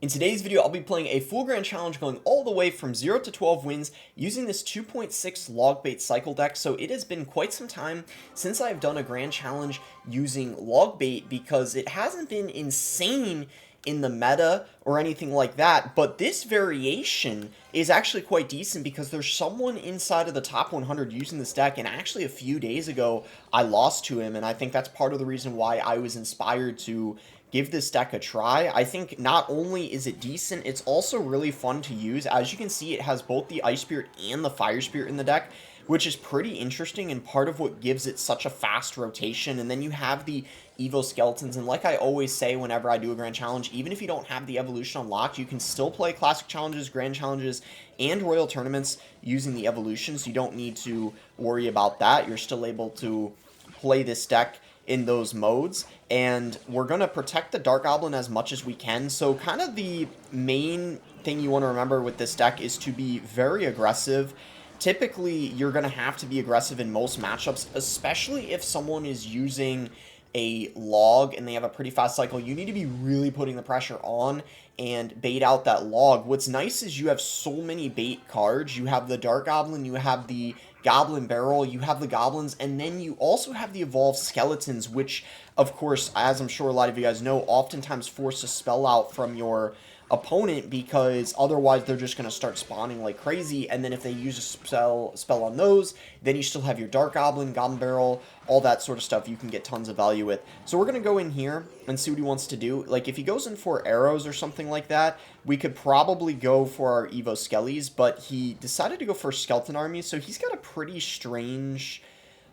In today's video, I'll be playing a full grand challenge going all the way from 0 to 12 wins using this 2.6 Logbait cycle deck. So it has been quite some time since I've done a grand challenge using Logbait because it hasn't been insane in the meta or anything like that, but this variation is actually quite decent because there's someone inside of the top 100 using this deck, and actually a few days ago I lost to him, and I think that's part of the reason why I was inspired to give this deck a try. I think not only is it decent, it's also really fun to use. As you can see, it has both the Ice Spirit and the Fire Spirit in the deck, which is pretty interesting and part of what gives it such a fast rotation. And then you have the Evo Skeletons, and like I always say whenever I do a Grand Challenge, even if you don't have the Evolution unlocked, you can still play Classic Challenges, Grand Challenges, and Royal Tournaments using the Evolutions. You don't need to worry about that. You're still able to play this deck in those modes, and we're going to protect the Dark Goblin as much as we can. So kind of the main thing you want to remember with this deck is to be very aggressive. Typically, you're going to have to be aggressive in most matchups, especially if someone is using a log and they have a pretty fast cycle. You need to be really putting the pressure on and bait out that log. What's nice is you have so many bait cards. You have the Dark Goblin, you have the Goblin Barrel, you have the Goblins, and then you also have the Evolved Skeletons, which, of course, as I'm sure a lot of you guys know, oftentimes force a spell out from your opponent because otherwise they're just going to start spawning like crazy. And then if they use a spell on those, then you still have your Dark Goblin, Goblin Barrel, all that sort of stuff you can get tons of value with. So we're going to go in here and see what he wants to do. Like if he goes in for arrows or something like that, we could probably go for our Evo Skellies, but he decided to go for Skeleton Army, so he's got a pretty strange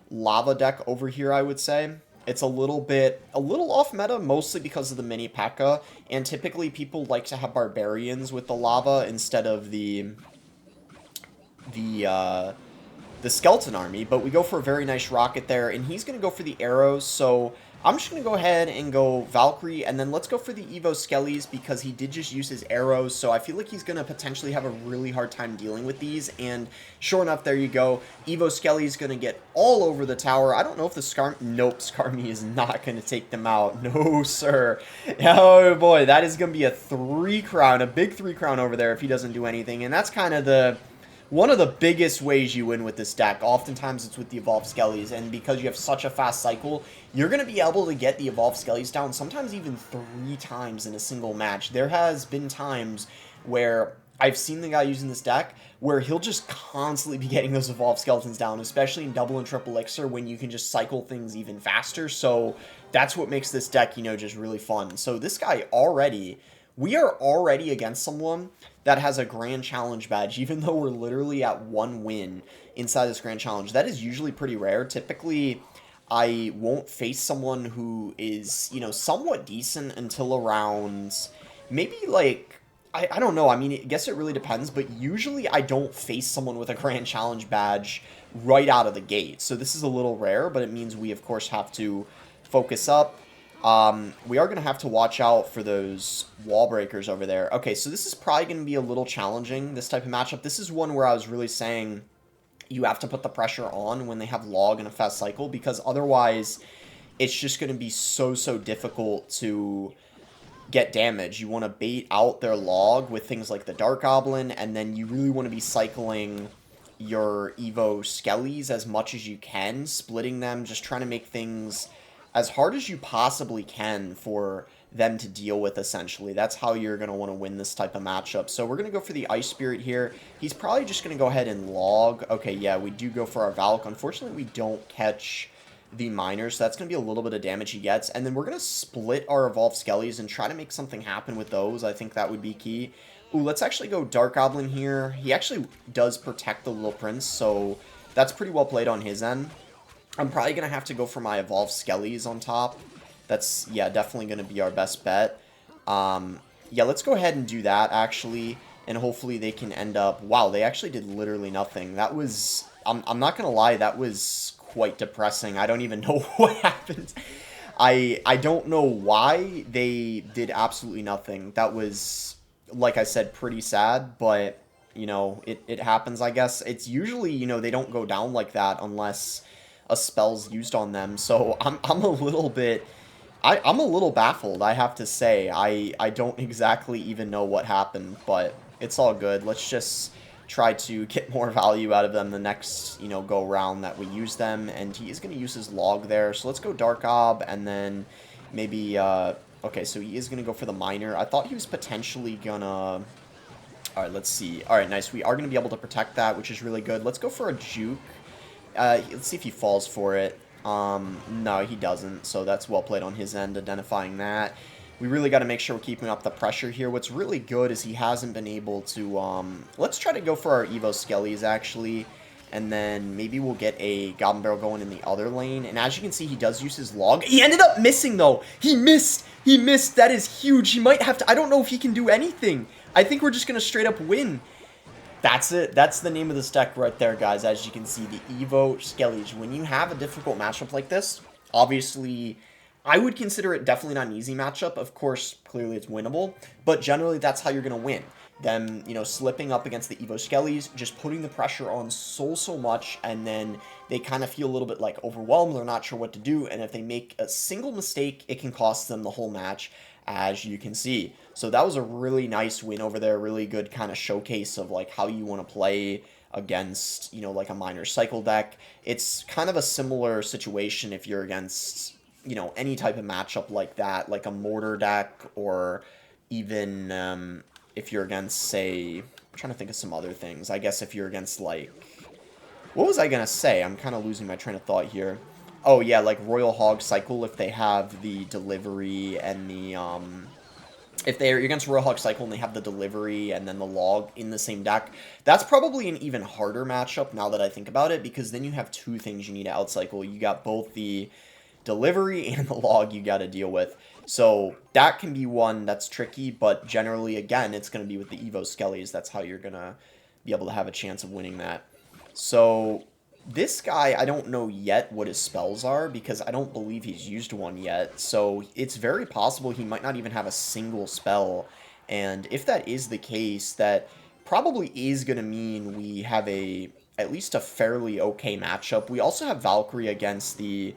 lava deck over here, I would say. It's a little off meta, mostly because of the mini P.E.K.K.A, and typically people like to have barbarians with the lava instead of the skeleton army, but we go for a very nice rocket there, and he's going to go for the arrows, so I'm just going to go ahead and go Valkyrie, and then let's go for the Evo Skellies because he did just use his arrows, so I feel like he's going to potentially have a really hard time dealing with these, and sure enough, there you go. Evo Skelly is going to get all over the tower. I don't know if the Nope, Skarmy is not going to take them out. No, sir. Oh, boy, that is going to be a 3-crown, a big 3-crown over there if he doesn't do anything, and that's kind of one of the biggest ways you win with this deck. Oftentimes it's with the Evolved Skellies, and because you have such a fast cycle, you're going to be able to get the Evolved Skellies down sometimes even 3 times in a single match. There has been times where I've seen the guy using this deck where he'll just constantly be getting those Evolved Skeletons down, especially in Double and Triple Elixir when you can just cycle things even faster. So that's what makes this deck, you know, just really fun. So this guy we are already against someone that has a Grand Challenge badge, even though we're literally at 1 win inside this Grand Challenge. That is usually pretty rare. Typically, I won't face someone who is, you know, somewhat decent until around maybe like, I don't know. I mean, I guess it really depends, but usually I don't face someone with a Grand Challenge badge right out of the gate. So this is a little rare, but it means we, of course, have to focus up. We are going to have to watch out for those wall breakers over there. Okay, so this is probably going to be a little challenging, this type of matchup. This is one where I was really saying you have to put the pressure on when they have log and a fast cycle, because otherwise it's just going to be so difficult to get damage. You want to bait out their log with things like the Dark Goblin, and then you really want to be cycling your Evo Skellies as much as you can, splitting them, just trying to make things as hard as you possibly can for them to deal with, essentially. That's how you're going to want to win this type of matchup. So we're going to go for the Ice Spirit here. He's probably just going to go ahead and log. Okay, yeah, we do go for our Valk. Unfortunately, we don't catch the Miners, so that's going to be a little bit of damage he gets. And then we're going to split our Evolved Skellies and try to make something happen with those. I think that would be key. Ooh, let's actually go Dark Goblin here. He actually does protect the Little Prince, so that's pretty well played on his end. I'm probably going to have to go for my Evolved Skellies on top. That's, yeah, definitely going to be our best bet. Yeah, let's go ahead and do that, actually, and hopefully they can end up... Wow, they actually did literally nothing. That was... I'm not going to lie, that was quite depressing. I don't even know what happened. I don't know why they did absolutely nothing. That was, like I said, pretty sad, but, you know, it happens, I guess. It's usually, you know, they don't go down like that unless a spell's used on them, so I'm a little bit I'm a little baffled, I have to say. I don't exactly even know what happened, but it's all good. Let's just try to get more value out of them the next, go round that we use them. And he is going to use his log there. So let's go Dark Ob, and then maybe, okay, so he is going to go for the Miner. I thought he was potentially gonna... All right, let's see. All right, nice. We are going to be able to protect that, which is really good. Let's go for a Juke. Let's see if he falls for it. No, he doesn't, so that's well played on his end, identifying that. We really got to make sure we're keeping up the pressure here. What's really good is he hasn't been able to, let's try to go for our Evo Skellies, actually, and then maybe we'll get a Goblin Barrel going in the other lane, and as you can see, he does use his log. He ended up missing, though! He missed! He missed! That is huge! He might have to... I don't know if he can do anything! I think we're just gonna straight up win. That's it. That's the name of this deck right there, guys. As you can see, the Evo Skellies. When you have a difficult matchup like this, obviously, I would consider it definitely not an easy matchup. Of course, clearly it's winnable, but generally that's how you're going to win. Them, slipping up against the Evo Skellies, just putting the pressure on so much, and then they kind of feel a little bit like overwhelmed. They're not sure what to do, and if they make a single mistake, it can cost them the whole match, as you can see. So that was a really nice win over there, really good kind of showcase of like how you want to play against, like a Miner Cycle deck. It's kind of a similar situation if you're against, any type of matchup like that, like a Mortar deck, or even if you're against, say, I'm trying to think of some other things. I guess if you're against, like, what was I going to say? I'm kind of losing my train of thought here. Oh, yeah, like Royal Hog Cycle, if they have the delivery and the, if they're against Royal Hog Cycle and they have the delivery and then the log in the same deck, that's probably an even harder matchup now that I think about it, because then you have two things you need to outcycle. You got both the delivery and the log you got to deal with. So that can be one that's tricky, but generally, again, it's going to be with the Evo Skellies. That's how you're going to be able to have a chance of winning that. So this guy, I don't know yet what his spells are, because I don't believe he's used one yet. So it's very possible he might not even have a single spell. And if that is the case, that probably is going to mean we have at least a fairly okay matchup. We also have Valkyrie against the...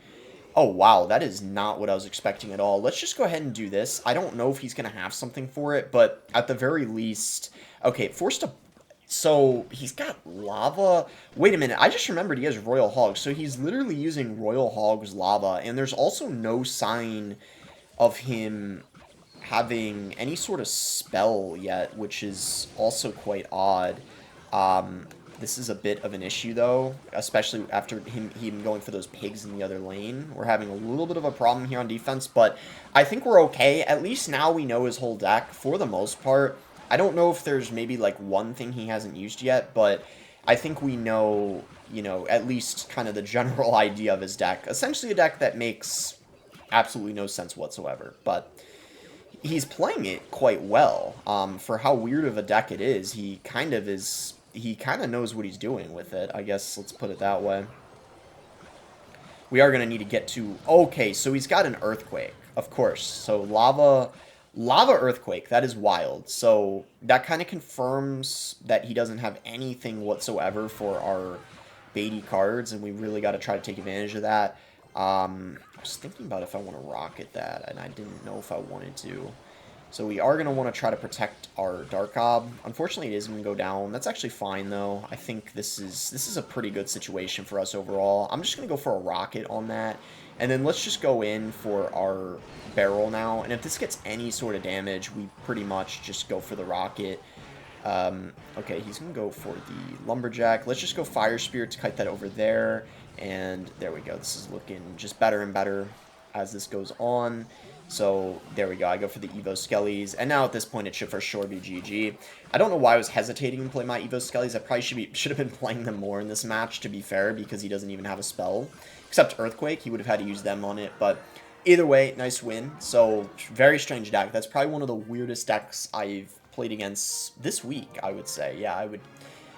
Oh, wow, that is not what I was expecting at all. Let's just go ahead and do this. I don't know if he's going to have something for it, but at the very least... Okay, forced to... So, he's got lava... Wait a minute, I just remembered he has Royal Hog. So he's literally using Royal Hog's lava, and there's also no sign of him having any sort of spell yet, which is also quite odd. This is a bit of an issue, though, especially after him going for those pigs in the other lane. We're having a little bit of a problem here on defense, but I think we're okay. At least now we know his whole deck, for the most part. I don't know if there's maybe, like, one thing he hasn't used yet, but I think we know, at least kind of the general idea of his deck. Essentially a deck that makes absolutely no sense whatsoever, but he's playing it quite well. For how weird of a deck it is, he kind of knows what he's doing with it, I guess. Let's put it that way. We are going to need to get to... Okay, so he's got an Earthquake, of course. So Lava Earthquake, that is wild. So that kind of confirms that he doesn't have anything whatsoever for our baity cards, and we really got to try to take advantage of that. I was thinking about if I want to Rocket that, and I didn't know if I wanted to. So we are going to want to try to protect our Dark Ob. Unfortunately, it is going to go down. That's actually fine, though. I think this is a pretty good situation for us overall. I'm just going to go for a Rocket on that. And then let's just go in for our Barrel now. And if this gets any sort of damage, we pretty much just go for the Rocket. Okay, he's going to go for the Lumberjack. Let's just go Fire Spirit to kite that over there. And there we go. This is looking just better and better as this goes on. So there we go. I go for the Evo Skellies, and now at this point it should for sure be GG. I don't know why I was hesitating to play my Evo Skellies. I probably should have been playing them more in this match, to be fair, because he doesn't even have a spell. Except Earthquake, he would have had to use them on it, but either way, nice win. So very strange deck. That's probably one of the weirdest decks I've played against this week, I would say. Yeah, I would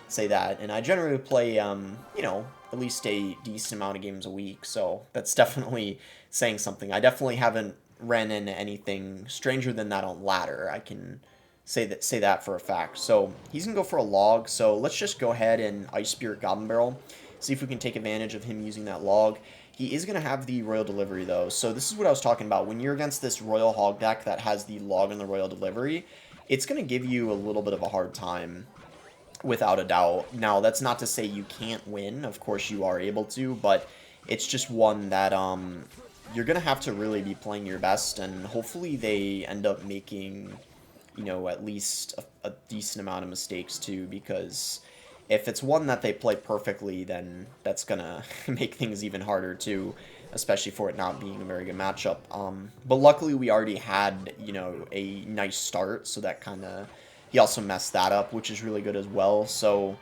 say that. And I generally play, you know, at least a decent amount of games a week, so that's definitely saying something. I definitely haven't ran into anything stranger than that on ladder. I can say that for a fact. So he's gonna go for a log. So let's just go ahead and Ice Spirit Goblin Barrel. See if we can take advantage of him using that log. He is going to have the Royal Delivery, though. So this is what I was talking about. When you're against this Royal Hog deck that has the Log and the Royal Delivery, it's going to give you a little bit of a hard time, without a doubt. Now, that's not to say you can't win. Of course, you are able to, but it's just one that you're going to have to really be playing your best, and hopefully they end up making, you know, at least a decent amount of mistakes, too, because if it's one that they play perfectly, then that's going to make things even harder, too, especially for it not being a very good matchup. But luckily, we already had, you know, a nice start, so that kind of... He also messed that up, which is really good as well. So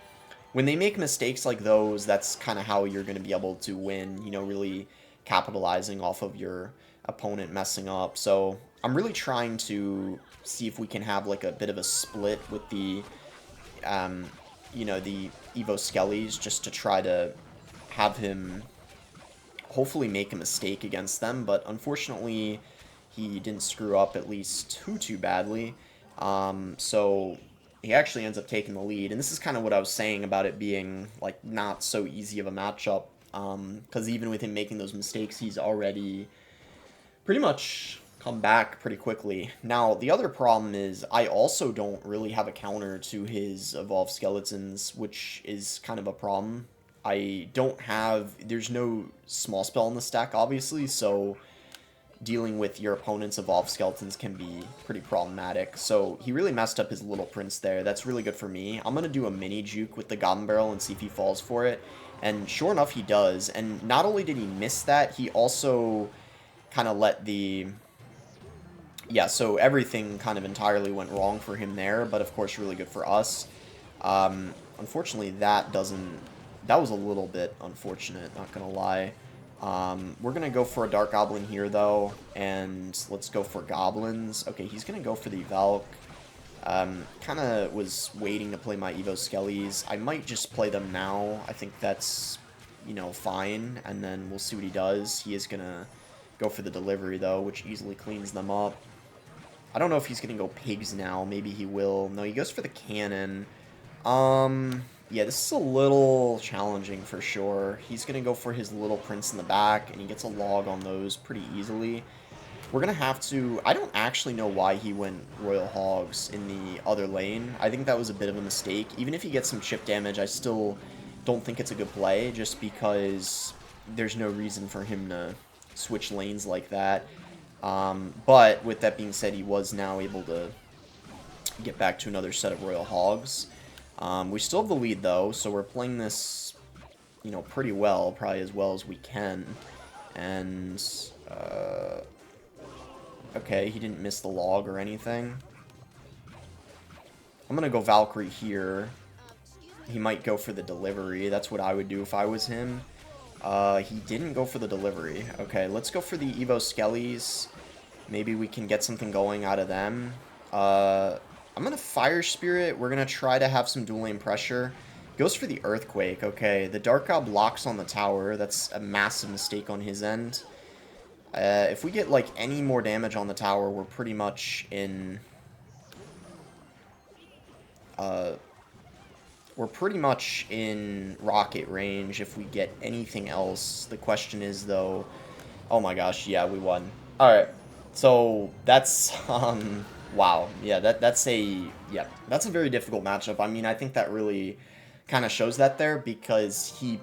when they make mistakes like those, that's kind of how you're going to be able to win, you know, really capitalizing off of your opponent messing up. So I'm really trying to see if we can have like a bit of a split with the, you know, the Evo Skellies, just to try to have him hopefully make a mistake against them. But unfortunately, he didn't screw up at least too badly. So he actually ends up taking the lead, and this is kind of what I was saying about it being like not so easy of a matchup, because even with him making those mistakes, he's already pretty much come back pretty quickly. Now, the other problem is I also don't really have a counter to his Evolved Skeletons, which is kind of a problem. I don't have... There's no small spell in the stack, obviously, so dealing with your opponent's Evolved Skeletons can be pretty problematic. So he really messed up his Little Prince there. That's really good for me. I'm going to do a mini juke with the Goblin Barrel and see if he falls for it. And sure enough, he does. And not only did he miss that, he also kind of let the... Yeah, so everything kind of entirely went wrong for him there, but of course really good for us. Unfortunately, that doesn't... That was a little bit unfortunate, not going to lie. We're going to go for a Dark Goblin here, though, and let's go for Goblins. Okay, he's going to go for the Valk. Kind of was waiting to play my Evo Skellies. I might just play them now. I think that's, you know, fine, and then we'll see what he does. He is going to go for the Delivery, though, which easily cleans them up. I don't know if he's going to go Pigs now. Maybe he will. No, he goes for the Cannon. Yeah, this is a little challenging for sure. He's going to go for his Little Prince in the back, and he gets a log on those pretty easily. We're going to have to... I don't actually know why he went Royal Hogs in the other lane. I think that was a bit of a mistake. Even if he gets some chip damage, I still don't think it's a good play, just because there's no reason for him to switch lanes like that. But with that being said, he was now able to get back to another set of Royal Hogs. We still have the lead, though, so we're playing this, you know, pretty well, probably as well as we can. And, okay, he didn't miss the log or anything. I'm gonna go Valkyrie here. He might go for the Delivery. That's what I would do if I was him. He didn't go for the Delivery. Okay, let's go for the Evo Skellies. Maybe we can get something going out of them. I'm going to Fire Spirit. We're going to try to have some dual lane pressure. Goes for the Earthquake. Okay, the Dark God blocks on the tower. That's a massive mistake on his end. If we get, like, any more damage on the tower, we're pretty much in... we're pretty much in rocket range if we get anything else. The question is, though... Oh my gosh, yeah, we won. Alright, so that's, wow, yeah, that's a very difficult matchup. I mean, I think that really kind of shows that there, because he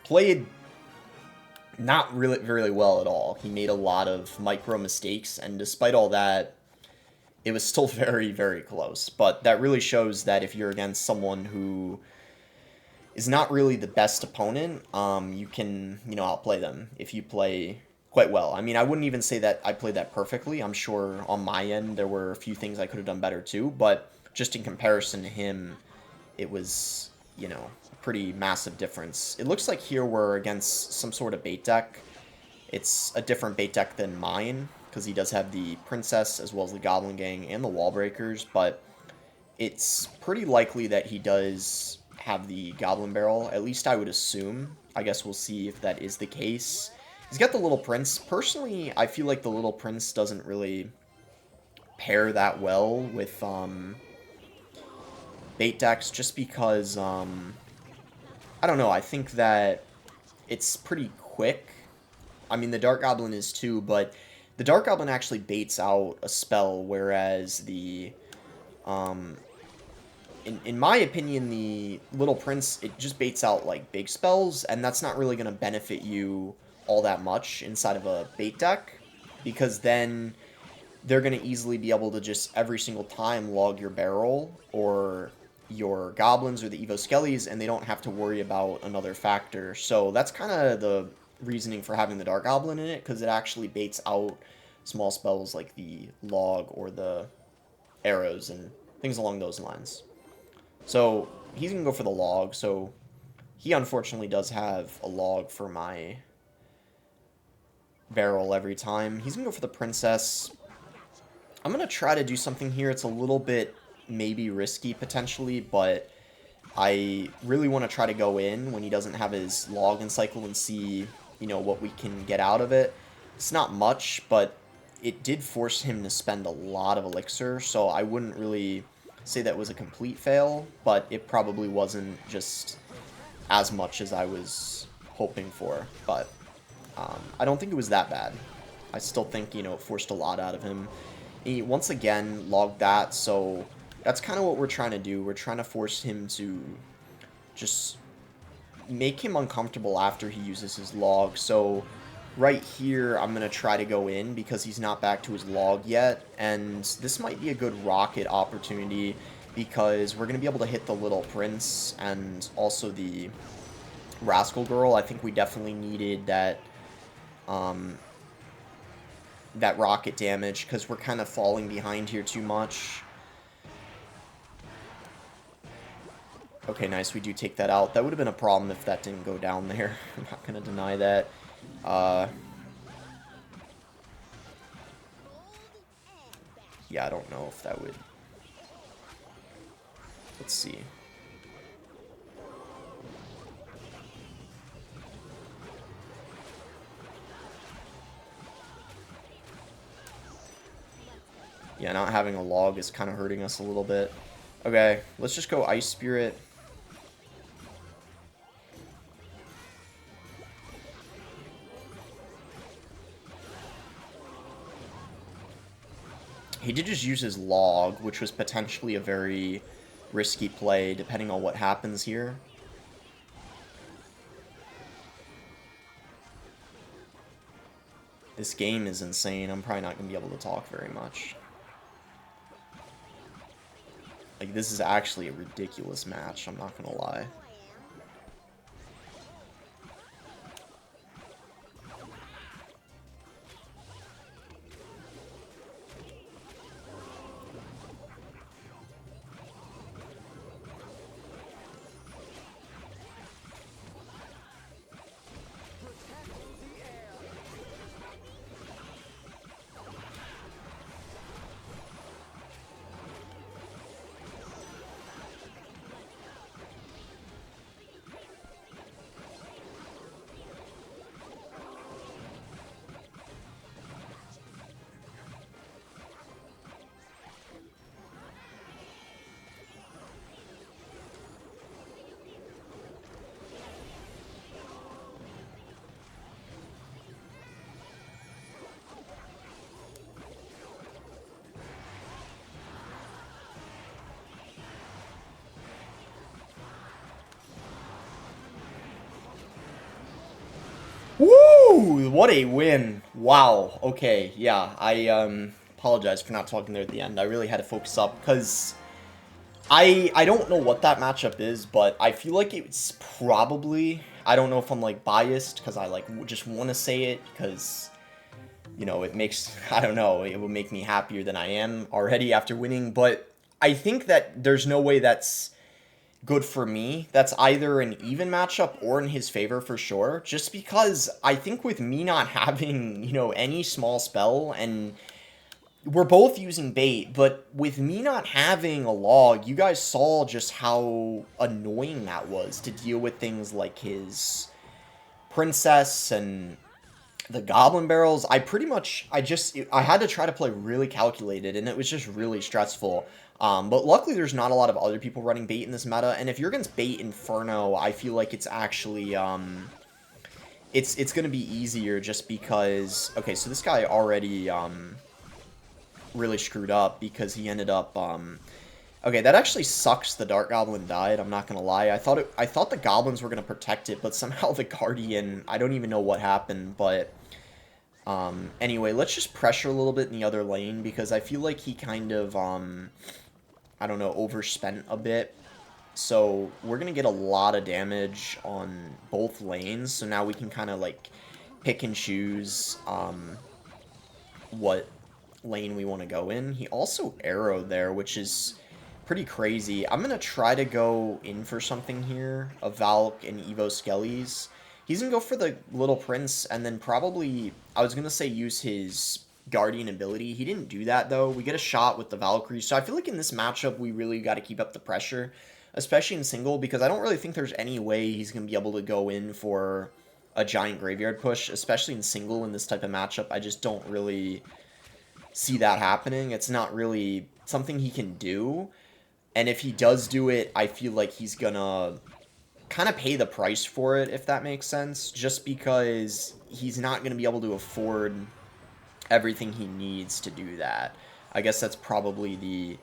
played not really very well at all. He made a lot of micro mistakes, and despite all that, it was still very, very close. But that really shows that if you're against someone who is not really the best opponent, you can, you know, outplay them if you play quite well. I mean, I wouldn't even say that I played that perfectly. I'm sure on my end there were a few things I could have done better too, but just in comparison to him, it was, you know, a pretty massive difference. It looks like here we're against some sort of bait deck. It's a different bait deck than mine, because he does have the Princess as well as the Goblin Gang and the Wall Breakers, but it's pretty likely that he does have the Goblin Barrel. At least I would assume. I guess we'll see if that is the case. He's got the Little Prince. Personally, I feel like the Little Prince doesn't really pair that well with bait decks, just because, I don't know, I think that it's pretty quick, I mean, the Dark Goblin is too, but the Dark Goblin actually baits out a spell, whereas the, um, in my opinion, the Little Prince, it just baits out, like, big spells, and that's not really going to benefit you all that much inside of a bait deck, because then they're going to easily be able to just every single time log your barrel or your goblins or the Evo Skellies, and they don't have to worry about another factor. So that's kind of the reasoning for having the Dark Goblin in it, because it actually baits out small spells like the log or the arrows and things along those lines. So he's going to go for the log, so he unfortunately does have a log for my barrel every time. He's going to go for the princess. I'm going to try to do something here. It's a little bit maybe risky potentially, but I really want to try to go in when he doesn't have his log and cycle and see, you know, what we can get out of it. It's not much, but it did force him to spend a lot of elixir, so I wouldn't really say that was a complete fail, but it probably wasn't just as much as I was hoping for, but I don't think it was that bad. I still think, you know, it forced a lot out of him. He, once again, logged that, so that's kind of what we're trying to do. We're trying to force him to just make him uncomfortable after he uses his log. So right here, I'm going to try to go in because he's not back to his log yet, and this might be a good rocket opportunity because we're going to be able to hit the Little Prince and also the Rascal Girl. I think we definitely needed that that rocket damage because we're kind of falling behind here too much. Okay, nice. We do take that out. That would have been a problem if that didn't go down there. I'm not going to deny that. Yeah, I don't know if that would... Let's see. Yeah, not having a log is kind of hurting us a little bit. Okay, let's just go Ice Spirit. He did just use his log, which was potentially a very risky play, depending on what happens here. This game is insane. I'm probably not going to be able to talk very much. Like, this is actually a ridiculous match, I'm not gonna lie. Woo! What a win. Wow. Okay, yeah. I apologize for not talking there at the end. I really had to focus up because I don't know what that matchup is, but I feel like it's probably, I don't know if I'm like biased because I like just want to say it because, you know, it makes, I don't know, it would make me happier than I am already after winning, but I think that there's no way that's good for me. That's either an even matchup or in his favor for sure. Just because I think with me not having, you know, any small spell, and we're both using bait, but with me not having a log, you guys saw just how annoying that was to deal with things like his princess and the goblin barrels. I had to try to play really calculated, and it was just really stressful. But luckily there's not a lot of other people running bait in this meta, and if you're against bait Inferno, I feel like it's actually, it's going to be easier just because... Okay, so this guy already really screwed up because he ended up... Okay, that actually sucks the Dark Goblin died, I'm not going to lie. I thought the goblins were going to protect it, but somehow the Guardian... I don't even know what happened, but... Anyway, let's just pressure a little bit in the other lane because I feel like he kind of, I don't know, overspent a bit. So we're going to get a lot of damage on both lanes. So now we can kind of like pick and choose what lane we want to go in. He also arrowed there, which is pretty crazy. I'm going to try to go in for something here. A Valk and Evo Skellies. He's going to go for the Little Prince and then probably, I was going to say use his Guardian ability. He didn't do that though. We get a shot with the Valkyrie. So I feel like in this matchup, we really got to keep up the pressure, especially in single, because I don't really think there's any way he's going to be able to go in for a giant graveyard push, especially in single in this type of matchup. I just don't really see that happening. It's not really something he can do. And if he does do it, I feel like he's gonna kind of pay the price for it, if that makes sense, just because he's not going to be able to afford everything he needs to do that. I guess that's probably the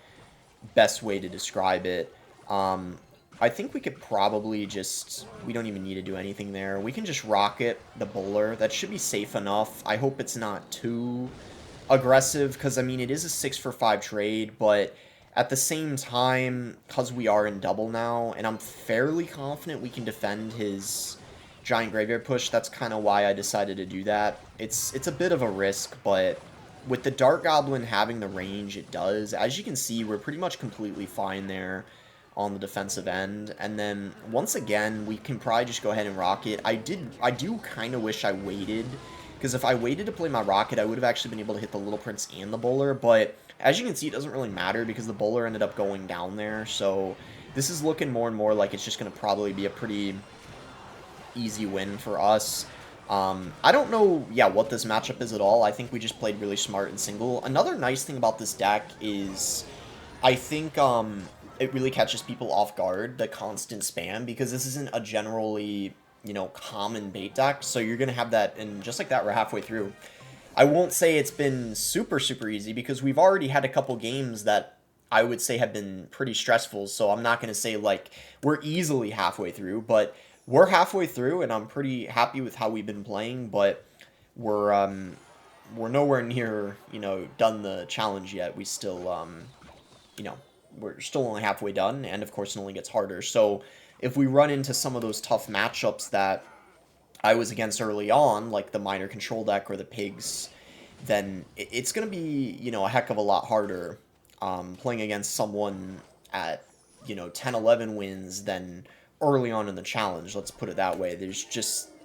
best way to describe it. I think we could probably just... We don't even need to do anything there. We can just rocket the bowler. That should be safe enough. I hope it's not too aggressive, because, I mean, it is a 6-for-5 trade, but at the same time, because we are in double now, and I'm fairly confident we can defend his giant graveyard push, that's kind of why I decided to do that. It's a bit of a risk, but with the Dark Goblin having the range it does, as you can see, we're pretty much completely fine there on the defensive end. And then, once again, we can probably just go ahead and rocket. I do kind of wish I waited, because if I waited to play my rocket, I would have actually been able to hit the Little Prince and the bowler, but as you can see, it doesn't really matter because the bowler ended up going down there, so this is looking more and more like it's just going to probably be a pretty easy win for us. I don't know, what this matchup is at all. I think we just played really smart in single. Another nice thing about this deck is I think it really catches people off guard, the constant spam, because this isn't a generally, common bait deck, so you're going to have that, and just like that, we're halfway through. I won't say it's been super, super easy, because we've already had a couple games that I would say have been pretty stressful, so I'm not going to say, like, we're easily halfway through, but we're halfway through, and I'm pretty happy with how we've been playing, but we're nowhere near, done the challenge yet. We still, we're still only halfway done, and of course it only gets harder, so if we run into some of those tough matchups that I was against early on, like the minor control deck or the pigs, then it's going to be, a heck of a lot harder playing against someone at, 10, 11 wins than early on in the challenge. Let's put it that way.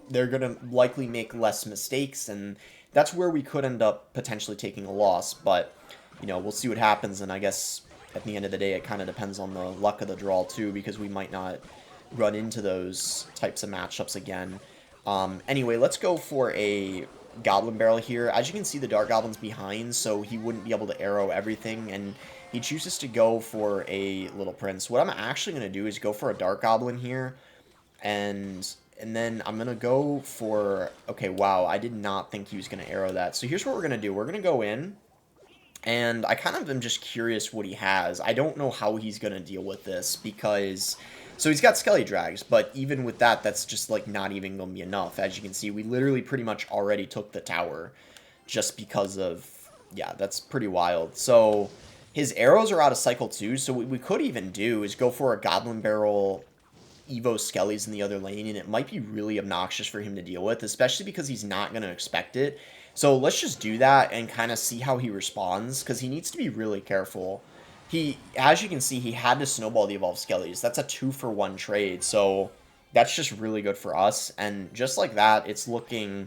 They're going to likely make less mistakes, and that's where we could end up potentially taking a loss. But, we'll see what happens, and I guess at the end of the day, it kind of depends on the luck of the draw, too, because we might not run into those types of matchups again. Anyway, let's go for a Goblin Barrel here. As you can see, the Dark Goblin's behind, so he wouldn't be able to arrow everything, and he chooses to go for a Little Prince. What I'm actually going to do is go for a Dark Goblin here, and then I'm going to go for... Okay, wow, I did not think he was going to arrow that. So here's what we're going to do. We're going to go in, and I kind of am just curious what he has. I don't know how he's going to deal with this, because... So he's got Skelly Drags, but even with that, that's just, like, not even going to be enough. As you can see, we literally pretty much already took the tower just because of... Yeah, that's pretty wild. So his arrows are out of cycle too, so what we could even do is go for a Goblin Barrel Evo Skellies in the other lane, and it might be really obnoxious for him to deal with, especially because he's not going to expect it. So let's just do that and kind of see how he responds, because he needs to be really careful. As you can see, he had to snowball the Evolved Skellies. That's a 2-for-1 trade, so that's just really good for us. And just like that, it's looking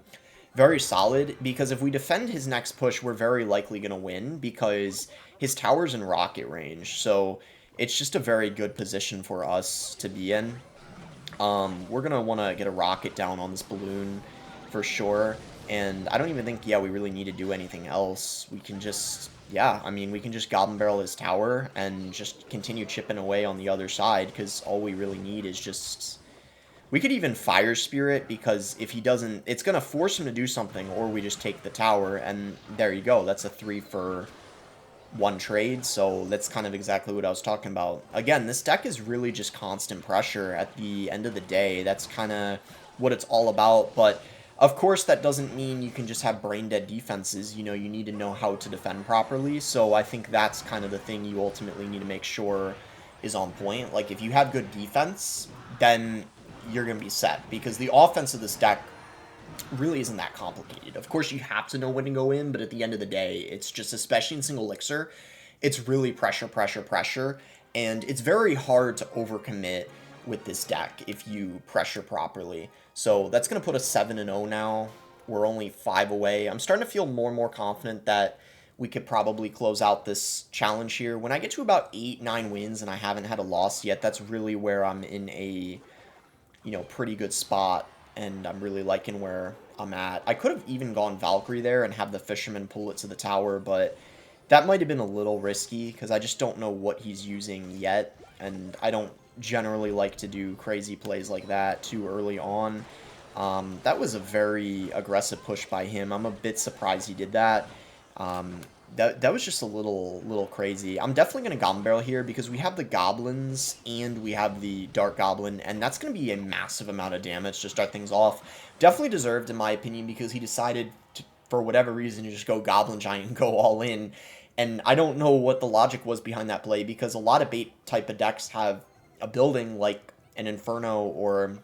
very solid, because if we defend his next push, we're very likely going to win, because his tower's in rocket range. So it's just a very good position for us to be in. We're going to want to get a rocket down on this balloon for sure. And I don't even think, we really need to do anything else. We can just... Yeah, I mean, we can just Goblin Barrel his tower and just continue chipping away on the other side, because all we really need is just... We could even Fire Spirit, because if he doesn't, it's going to force him to do something, or we just take the tower, and there you go. That's a 3 for 1 trade, so that's kind of exactly what I was talking about. Again, this deck is really just constant pressure at the end of the day. That's kind of what it's all about, but of course that doesn't mean you can just have brain-dead defenses. You know, you need to know how to defend properly, so I think that's kind of the thing you ultimately need to make sure is on point. Like, if you have good defense, then you're going to be set, because the offense of this deck really isn't that complicated. Of course, you have to know when to go in, but at the end of the day, it's just, especially in single elixir, it's really pressure, pressure, pressure, and it's very hard to overcommit with this deck if you pressure properly. So that's going to put us 7-0 now. We're only 5 away. I'm starting to feel more and more confident that we could probably close out this challenge here. When I get to about 8-9 wins and I haven't had a loss yet, that's really where I'm in a, you know, pretty good spot, and I'm really liking where I'm at. I could have even gone Valkyrie there and have the Fisherman pull it to the tower, but that might have been a little risky, because I just don't know what he's using yet, and I don't generally like to do crazy plays like that too early on. That was a very aggressive push by him. I'm a bit surprised he did that. That was just a little crazy. I'm definitely going to Goblin Barrel here, because we have the Goblins and we have the Dark Goblin, and that's going to be a massive amount of damage to start things off. Definitely deserved, in my opinion, because he decided to, for whatever reason, to just go Goblin Giant and go all in. And I don't know what the logic was behind that play, because a lot of bait type of decks have a building like an Inferno or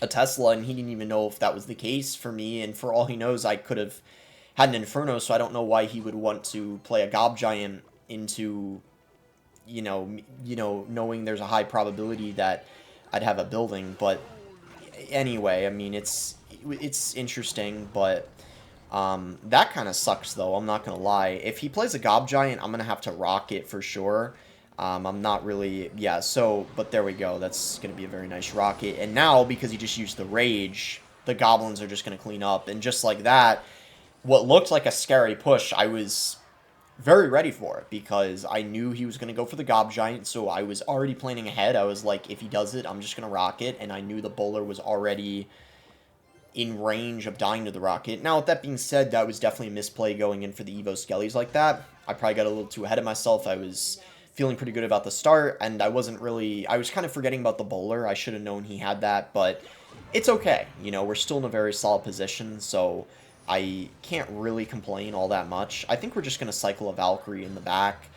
a Tesla, and he didn't even know if that was the case for me, and for all he knows, I could have had an Inferno, so I don't know why he would want to play a Gob Giant into, you know, knowing there's a high probability that I'd have a building. But anyway, I mean, it's interesting, but that kind of sucks, though. I'm not gonna lie. If he plays a Gob Giant, I'm gonna have to rock it for sure. I'm not really, yeah, so, but there we go. That's gonna be a very nice rocket. And now, because he just used the Rage, the Goblins are just gonna clean up, and just like that, what looked like a scary push, I was very ready for it, because I knew he was going to go for the Gob Giant, so I was already planning ahead. I was like, if he does it, I'm just going to rock it, and I knew the bowler was already in range of dying to the rocket. Now, with that being said, that was definitely a misplay going in for the Evo Skellies like that. I probably got a little too ahead of myself. I was feeling pretty good about the start, and I was kind of forgetting about the bowler. I should have known he had that, but it's okay. You know, we're still in a very solid position, so I can't really complain all that much. I think we're just going to cycle a Valkyrie in the back.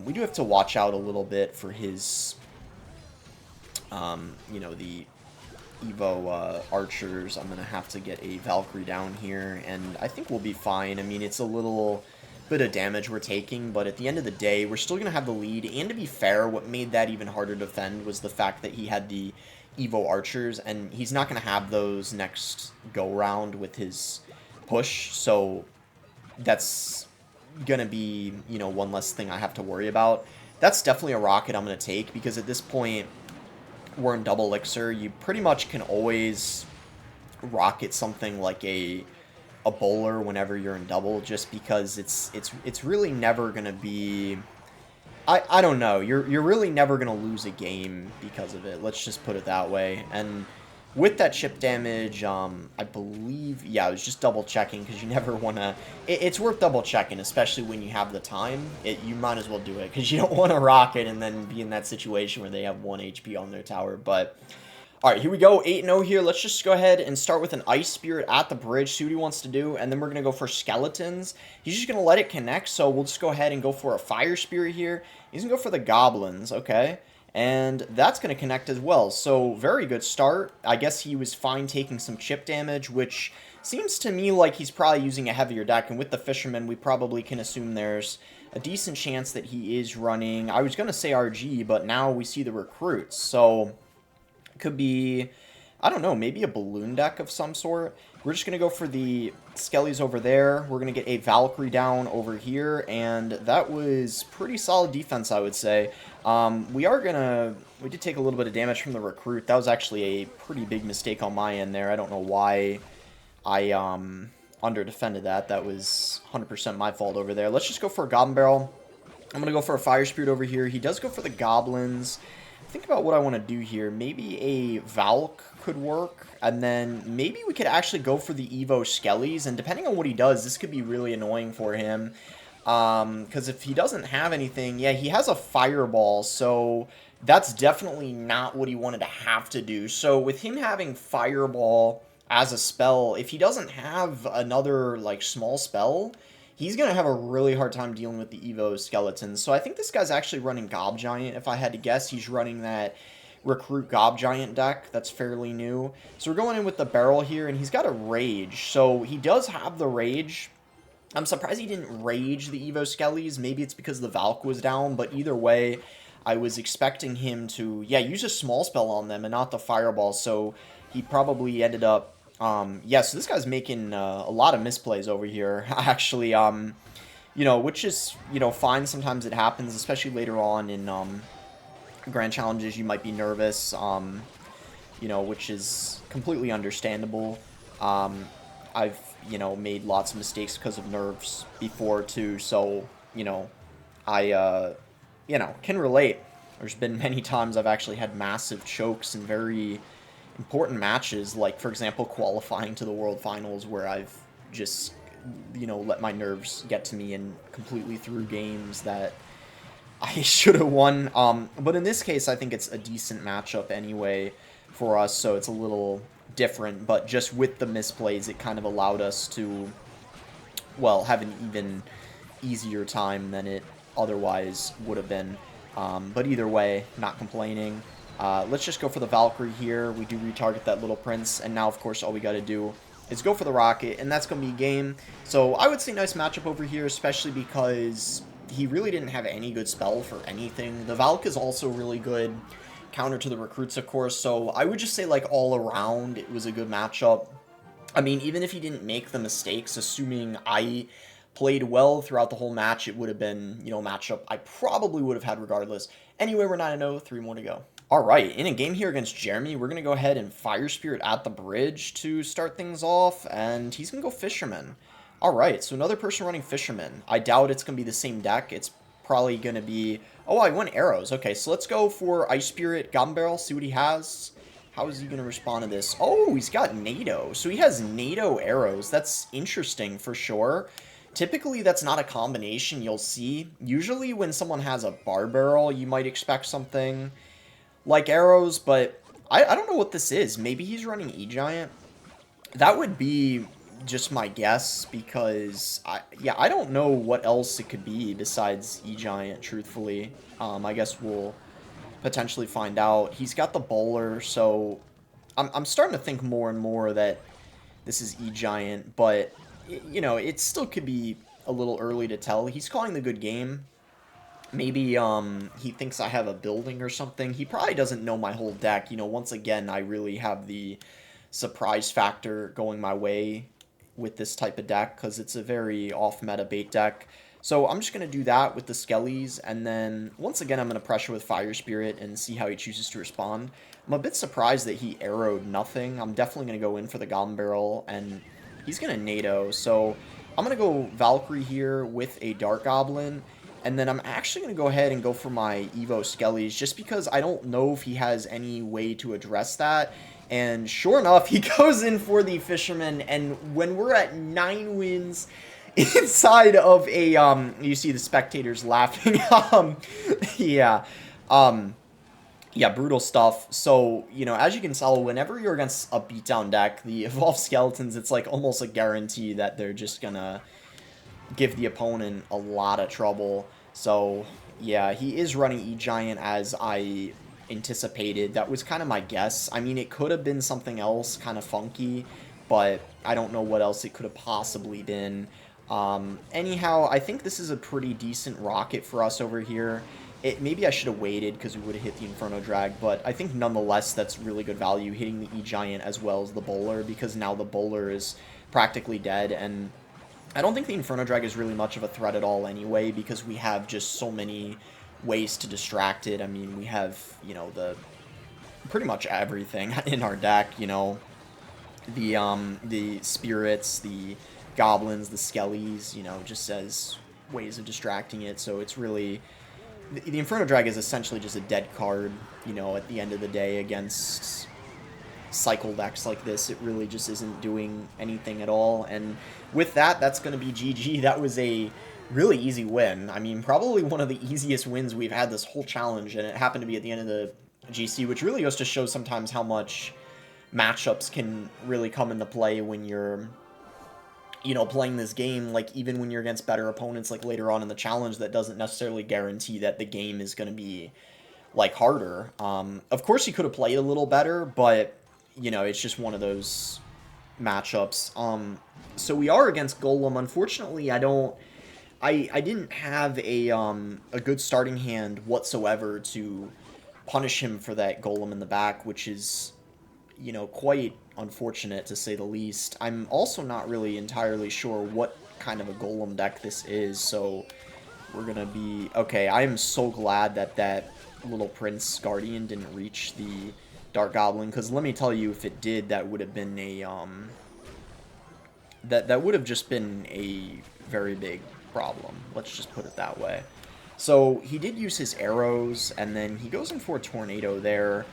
We do have to watch out a little bit for his, you know, the Evo archers. I'm going to have to get a Valkyrie down here, and I think we'll be fine. I mean, it's a little bit of damage we're taking, but at the end of the day, we're still going to have the lead. And to be fair, what made that even harder to defend was the fact that he had the Evo archers, and he's not going to have those next go-round with his push, so that's gonna be, you know, one less thing I have to worry about. That's definitely a rocket I'm gonna take, because at this point we're in double elixir. You pretty much can always rocket something like a bowler whenever you're in double, just because it's really never gonna be, I don't know, you're really never gonna lose a game because of it. Let's just put it that way. And with that chip damage, I believe, yeah, I was just double checking, because you never want to, it's worth double checking, especially when you have the time. You might as well do it, because you don't want to rock it and then be in that situation where they have 1 HP on their tower. But alright, here we go, 8-0 here. Let's just go ahead and start with an Ice Spirit at the bridge, see what he wants to do, and then we're going to go for Skeletons. He's just going to let it connect, so we'll just go ahead and go for a Fire Spirit here. He's going to go for the Goblins, okay. And that's going to connect as well, so very good start. I guess he was fine taking some chip damage, which seems to me like he's probably using a heavier deck, and with the Fisherman, we probably can assume there's a decent chance that he is running, I was going to say RG, but now we see the Recruits, so it could be, I don't know, maybe a balloon deck of some sort. We're just going to go for the Skellies over there. We're going to get a Valkyrie down over here, and that was pretty solid defense, I would say. We did take a little bit of damage from the Recruit. That was actually a pretty big mistake on my end there. I don't know why I under-defended that. That was 100% my fault over there. Let's just go for a Goblin Barrel. I'm going to go for a Fire Spirit over here. He does go for the Goblins. think about what I want to do here. Maybe a Valk could work, and then maybe we could actually go for the Evo Skellies, and depending on what he does, this could be really annoying for him. Because if he doesn't have anything, yeah, he has a Fireball, so that's definitely not what he wanted to have to do. So with him having Fireball as a spell, if he doesn't have another, like, small spell, he's going to have a really hard time dealing with the Evo skeletons. So I think this guy's actually running Gob Giant. If I had to guess, he's running that Recruit Gob Giant deck that's fairly new. So we're going in with the Barrel here, and he's got a Rage. So he does have the Rage. I'm surprised he didn't Rage the Evo Skellies. Maybe it's because the Valk was down, but either way, I was expecting him to, yeah, use a small spell on them and not the Fireball. So he probably ended up yeah, so this guy's making a lot of misplays over here, actually, you know, which is, you know, fine. Sometimes it happens, especially later on in Grand Challenges. You might be nervous, you know, which is completely understandable. I've, you know, made lots of mistakes because of nerves before, too, so, you know, I, you know, can relate. There's been many times I've actually had massive chokes and very important matches, like, for example, qualifying to the World Finals, where I've just, you know, let my nerves get to me and completely threw games that I should have won. But in this case, I think it's a decent matchup anyway for us, so it's a little different, but just with the misplays, it kind of allowed us to, well, have an even easier time than it otherwise would have been. But either way, not complaining. Let's just go for the Valkyrie here. We do retarget that little prince, and now, of course, all we got to do is go for the rocket, and that's going to be game. So I would say nice matchup over here, especially because he really didn't have any good spell for anything. The Valk is also really good counter to the recruits, of course, so I would just say, like, all around, it was a good matchup. I mean, even if he didn't make the mistakes, assuming I played well throughout the whole match, it would have been, you know, a matchup I probably would have had regardless. Anyway, we're 9-0, 3 more to go. Alright, in a game here against Jeremy, we're going to go ahead and Fire Spirit at the bridge to start things off, and he's going to go Fisherman. Alright, so another person running Fisherman. I doubt it's going to be the same deck. It's probably going to be... Oh, I won Arrows. Okay, so let's go for Ice Spirit, Goblin Barrel, see what he has. How is he going to respond to this? Oh, he's got NATO. So he has NATO Arrows. That's interesting for sure. Typically, that's not a combination you'll see. Usually, when someone has a Bar Barrel, you might expect something like Arrows, but I don't know what this is. Maybe he's running E-Giant. That would be just my guess, because, I don't know what else it could be besides E-Giant, truthfully. I guess we'll potentially find out. He's got the Bowler, so I'm starting to think more and more that this is E-Giant, but, you know, it still could be a little early to tell. He's calling the good game. Maybe he thinks I have a building or something. He probably doesn't know my whole deck. You know, once again, I really have the surprise factor going my way with this type of deck, because it's a very off-meta bait deck. So I'm just going to do that with the Skellies, and then once again I'm going to pressure with Fire Spirit and see how he chooses to respond. I'm a bit surprised that he arrowed nothing. I'm definitely going to go in for the Goblin Barrel, and he's going to NATO. So I'm going to go Valkyrie here with a Dark Goblin. And then I'm actually going to go ahead and go for my Evo Skellies, just because I don't know if he has any way to address that. And sure enough, he goes in for the Fisherman, and when we're at 9 wins inside of a, you see the spectators laughing, yeah, yeah, brutal stuff. So, you know, as you can tell, whenever you're against a beatdown deck, the Evolved Skeletons, it's like almost a guarantee that they're just gonna give the opponent a lot of trouble. So, yeah, he is running E-Giant as I anticipated. That was kind of my guess. I mean, it could have been something else kind of funky, but I don't know what else it could have possibly been. Anyhow, I think this is a pretty decent rocket for us over here. Maybe I should have waited because we would have hit the Inferno Drag, but I think nonetheless that's really good value, hitting the E-Giant as well as the Bowler, because now the Bowler is practically dead, and I don't think the Inferno Drag is really much of a threat at all anyway, because we have just so many ways to distract it. I mean, we have, you know, pretty much everything in our deck, you know, the spirits, the goblins, the skellies, you know, just as ways of distracting it, so it's really the Inferno Drag is essentially just a dead card, you know, at the end of the day against cycle decks like this. It really just isn't doing anything at all. And with that, that's going to be GG. That was a really easy win. I mean, probably one of the easiest wins we've had this whole challenge, and it happened to be at the end of the GC, which really goes to show sometimes how much matchups can really come into play when you're, you know, playing this game. Like, even when you're against better opponents, like later on in the challenge, that doesn't necessarily guarantee that the game is going to be, like, harder. Of course, he could have played a little better, but, you know, it's just one of those matchups. So we are against Golem. Unfortunately, I didn't have a good starting hand whatsoever to punish him for that Golem in the back, which is, you know, quite unfortunate to say the least. I'm also not really entirely sure what kind of a Golem deck this is, so we're gonna be... Okay, I am so glad that that little Prince Guardian didn't reach the Dark Goblin, because let me tell you, if it did, that would have been a, that would have just been a very big problem. Let's just put it that way. So he did use his arrows, and then he goes in for a Tornado there.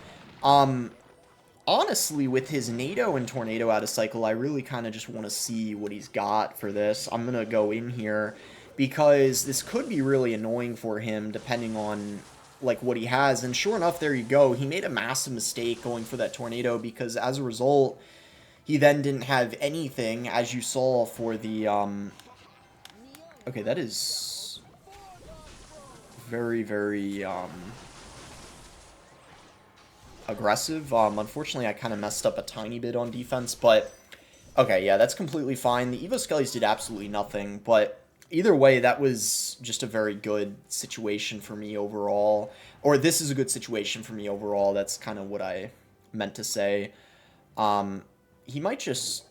Honestly, with his Nado and Tornado out of cycle, I really kind of just want to see what he's got for this. I'm going to go in here because this could be really annoying for him depending on, like, what he has. And sure enough, there you go. He made a massive mistake going for that Tornado because as a result, he then didn't have anything, as you saw, for the... Okay, that is very, very... aggressive. Unfortunately, I kind of messed up a tiny bit on defense, but okay, yeah, that's completely fine. The Evo Skellies did absolutely nothing, but either way, that was just a very good situation for me overall. Or this is a good situation for me overall. That's kind of what I meant to say. He might just...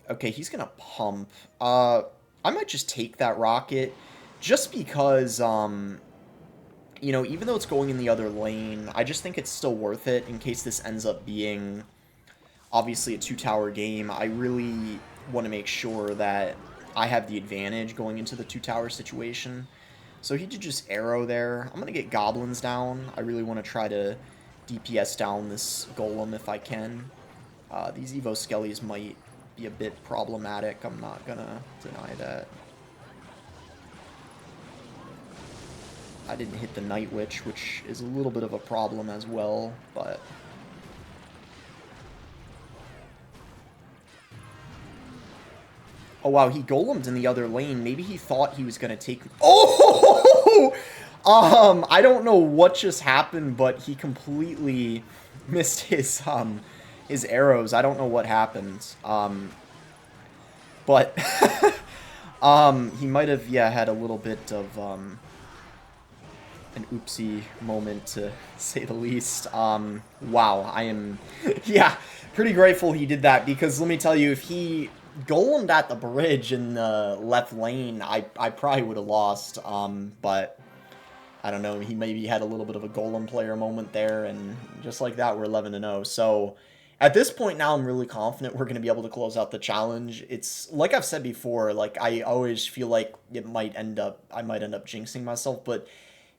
Okay, he's gonna pump. I might just take that rocket just because... you know, even though it's going in the other lane, I just think it's still worth it in case this ends up being, obviously, a two-tower game. I really want to make sure that I have the advantage going into the two-tower situation. So he did just arrow there. I'm going to get goblins down. I really want to try to DPS down this golem if I can. These Evo Skellies might be a bit problematic. I'm not going to deny that. I didn't hit the Night Witch, which is a little bit of a problem as well, but... Oh, wow, he golemed in the other lane. Maybe he thought he was going to take... Oh! I don't know what just happened, but he completely missed his arrows. I don't know what happened. But... he might have, yeah, had a little bit of, an oopsie moment, to say the least. Wow, I am, yeah, pretty grateful he did that, because let me tell you, if he golemed at the bridge in the left lane, I probably would have lost, but I don't know, he maybe had a little bit of a golem player moment there, and just like that, we're 11-0, so... At this point now, I'm really confident we're going to be able to close out the challenge. It's, like I've said before, like, I always feel like I might end up jinxing myself, but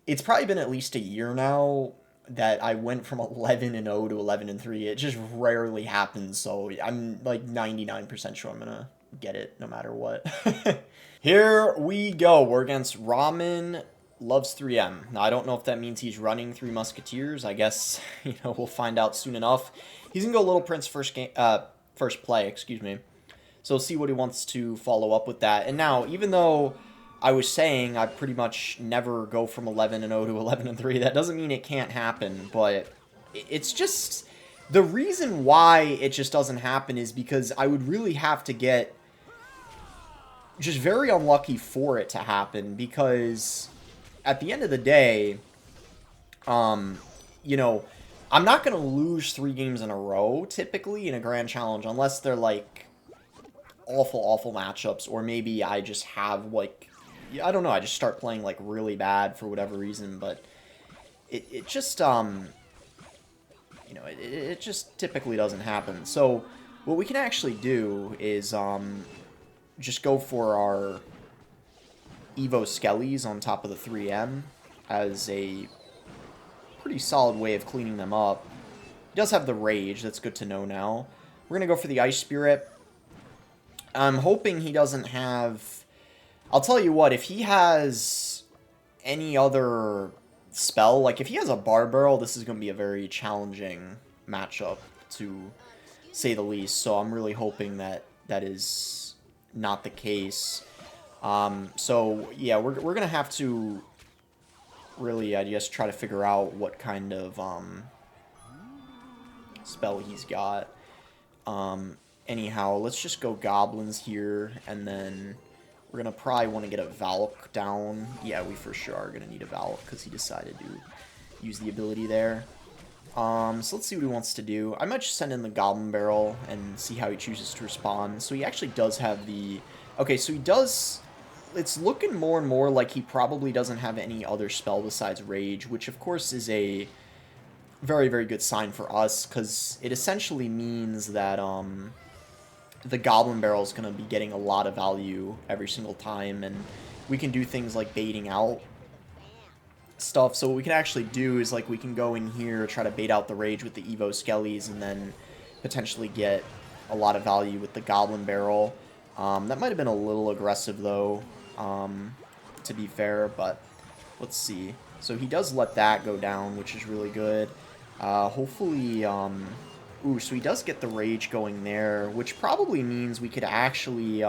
it's probably been at least a year now that I went from 11-0 to 11-3. It just rarely happens, so I'm like 99% sure I'm going to get it no matter what. Here we go. We're against Ramen Loves 3M. Now, I don't know if that means he's running Three Musketeers. I guess, you know, we'll find out soon enough. He's going to go Little Prince first play, excuse me. So we'll see what he wants to follow up with that. And now, even though I was saying I pretty much never go from 11-0 to 11-3, that doesn't mean it can't happen, but it's just... The reason why it just doesn't happen is because I would really have to get just very unlucky for it to happen, because at the end of the day, you know, I'm not going to lose 3 games in a row, typically, in a Grand Challenge, unless they're, like, awful, awful matchups, or maybe I just have, like, I don't know, I just start playing, like, really bad for whatever reason, but it just, you know, it just typically doesn't happen. So, what we can actually do is, just go for our Evo Skellies on top of the 3M. as a pretty solid way of cleaning them up. He does have the Rage. That's good to know now. We're going to go for the Ice Spirit. I'm hoping he doesn't have... I'll tell you what, if he has any other spell, like if he has a Bar Barrel, this is going to be a very challenging matchup, to say the least. So I'm really hoping that that is not the case. So yeah, we're going to have to really, I guess, try to figure out what kind of spell he's got. Anyhow, let's just go Goblins here, and then we're going to probably want to get a Valk down. Yeah, we for sure are going to need a Valk, because he decided to use the ability there. So let's see what he wants to do. I might just send in the Goblin Barrel and see how he chooses to respond. So he actually does have the... Okay, so he does... It's looking more and more like he probably doesn't have any other spell besides Rage, which of course is a very, very good sign for us, because it essentially means that the Goblin Barrel is going to be getting a lot of value every single time, and we can do things like baiting out stuff. So what we can actually do is, like, we can go in here, try to bait out the Rage with the Evo Skellies, and then potentially get a lot of value with the Goblin Barrel. That might have been a little aggressive, though, to be fair, but let's see. So he does let that go down, which is really good. Hopefully, ooh, so he does get the Rage going there, which probably means we could actually,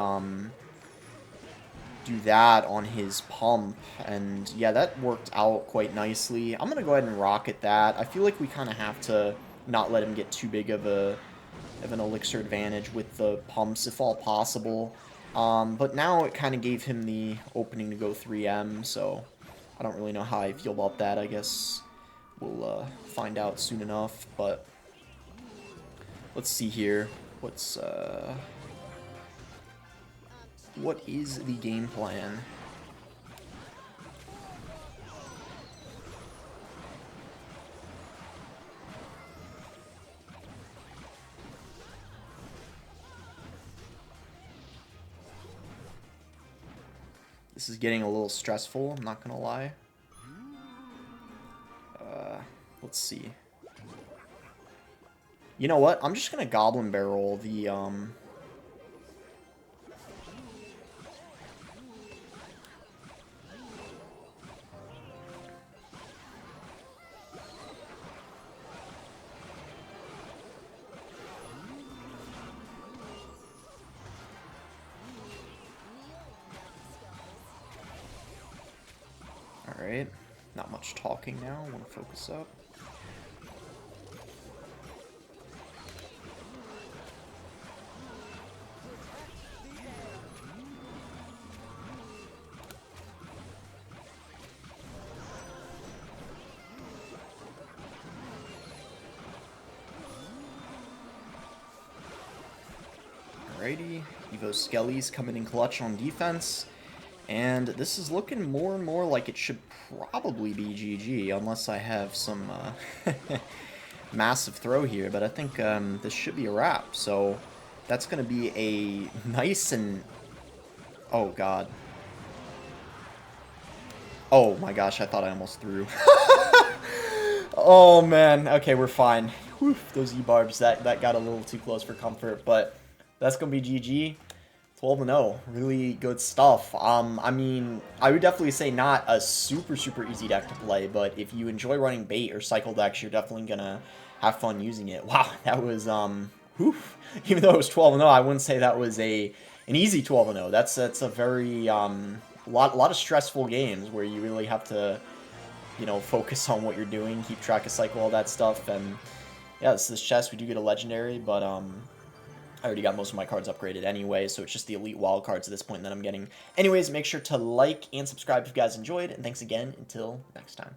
do that on his pump, and yeah, that worked out quite nicely. I'm gonna go ahead and rocket that. I feel like we kind of have to not let him get too big of an elixir advantage with the pumps, if all possible. But now it kind of gave him the opening to go 3M, so I don't really know how I feel about that. I guess we'll find out soon enough, but let's see here. What is the game plan? This is getting a little stressful, I'm not gonna lie. Let's see. You know what? I'm just gonna Goblin Barrel the, Alright, not much talking now, I want to focus up. Alrighty, Evo Skellies coming in clutch on defense. And this is looking more and more like it should probably be GG, unless I have some massive throw here. But I think this should be a wrap. So that's going to be a nice and... Oh, God. Oh, my gosh, I thought I almost threw. Oh, man. Okay, we're fine. Whew, those E-barbs, that got a little too close for comfort. But that's going to be GG. 12-0, really good stuff. I mean, I would definitely say not a super easy deck to play, but if you enjoy running bait or cycle decks, you're definitely gonna have fun using it. Wow, that was oof. Even though it was 12-0, I wouldn't say that was an easy 12-0. That's a very lot of stressful games where you really have to, you know, focus on what you're doing, keep track of cycle, all that stuff. And yeah, this chest we do get a legendary, but I already got most of my cards upgraded anyway, so it's just the elite wild cards at this point that I'm getting. Anyways, make sure to like and subscribe if you guys enjoyed, and thanks again until next time.